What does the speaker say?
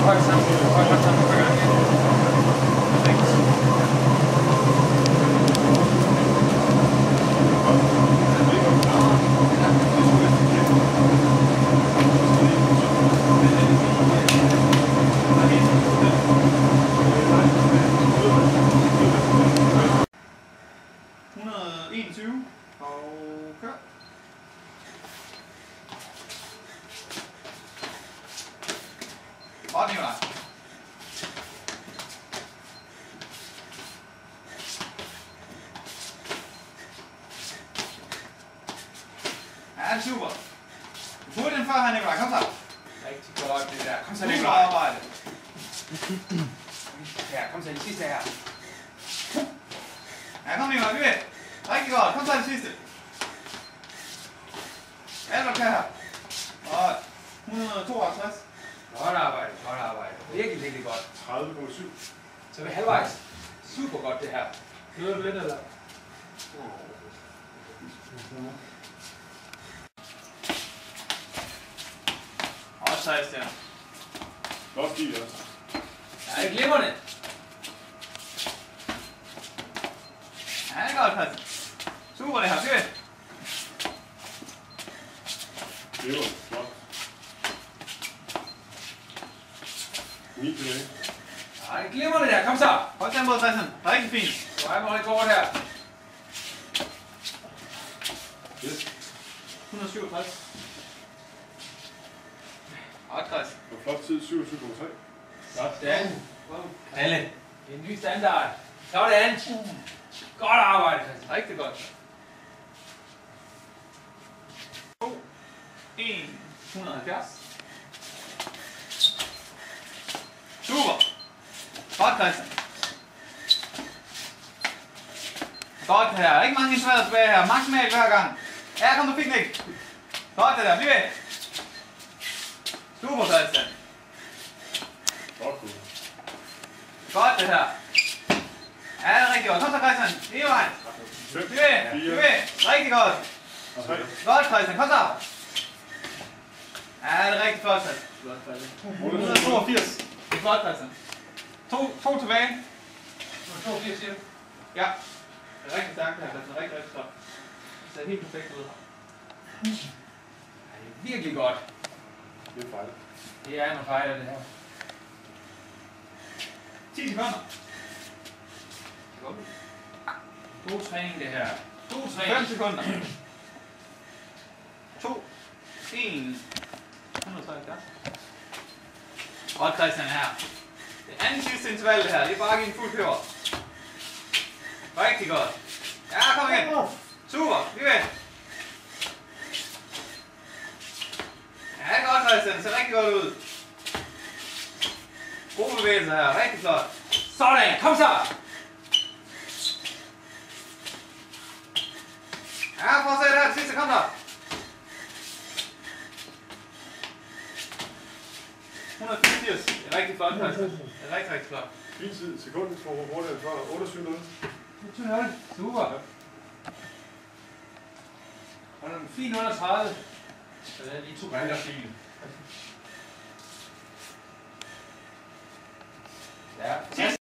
højt samtidig. Højt samtidig hver gang. Perfekt. Og kør. Godt, Nicolaj. Ja, det er super. Du får den før her, Nicolaj. Kom så. Rigtig godt det der. Kom så, Nicolaj. Nicolaj. Arbejde. Ja, kom så, den sidste her. Ja, kom Nicolaj, vi ved. Rigtig godt. Kom så det sidste. Alt, hvad du kan her. Og 152. Godt arbejde, godt arbejde. Virkelig, virkelig godt. 30,7. Så er vi halvvejs. Super godt det her. Løber du lidt, eller? Og 16. Godt stil også. Ja, det er glimrende. Ja, det er godt, Christian. Super det her. Vi ved. Det var flot. 9 tilbage. Ja, det er glimrende der. Kom så. Hold tempoet, Christian. Rigtig fint. Så er vi rekord her. Yes. 167. Godt, Christian. Og flot tid, 27,3. Sådan. Alle. En ny standard. Sådan. Godt arbejde, Christian. Rigtig godt. 2, 1, 170. Super. Godt, Christian. Godt det her. Ikke mange intervaller tilbage her. Maksimalt hver gang. Ja, kom du fik Nick. Godt det der. Bliv ved. Super, Christian. Godt gået. Godt det her. Ja, det er rigtig godt. Kom så, Christian. Hele vejen. 5, Bliv ved. Bliv ved. Rigtig godt. 3. Godt, Christian. Kom så. Ja, det er rigtig flot, Christian. 182. Det er flot, Christian. To tilbage. 82 siger du? Ja. Det er rigtig stærkt her, Christian. Rigtig, rigtig flot. Det ser helt perfekt ud. Ja, det er virkelig godt. Det er fejl. Det er en fejl af det her. 10 sekunder. God træning det her. God 5 træning. sekunder. 2, 1, 173. Godt, Christian her. Det anden sidste interval det her. Det er bare at give en fuld peber. Rigtig godt. Ja, kom igen. Super. Vi ved. Ja, det er godt, Christian. Det ser rigtig godt ud. Gode bevægelser her. Rigtig flot. Sådan. Kom så. Ja, fortsæt her. Det sidste. Kom der. 184. Det er rigtig flot, Christian. Det er rigtig, rigtig flot. Fin tid. Sekundet for hvor hurtigt det var. 28,0. Super. Og den fin under 30. Så den er lige to gange fine.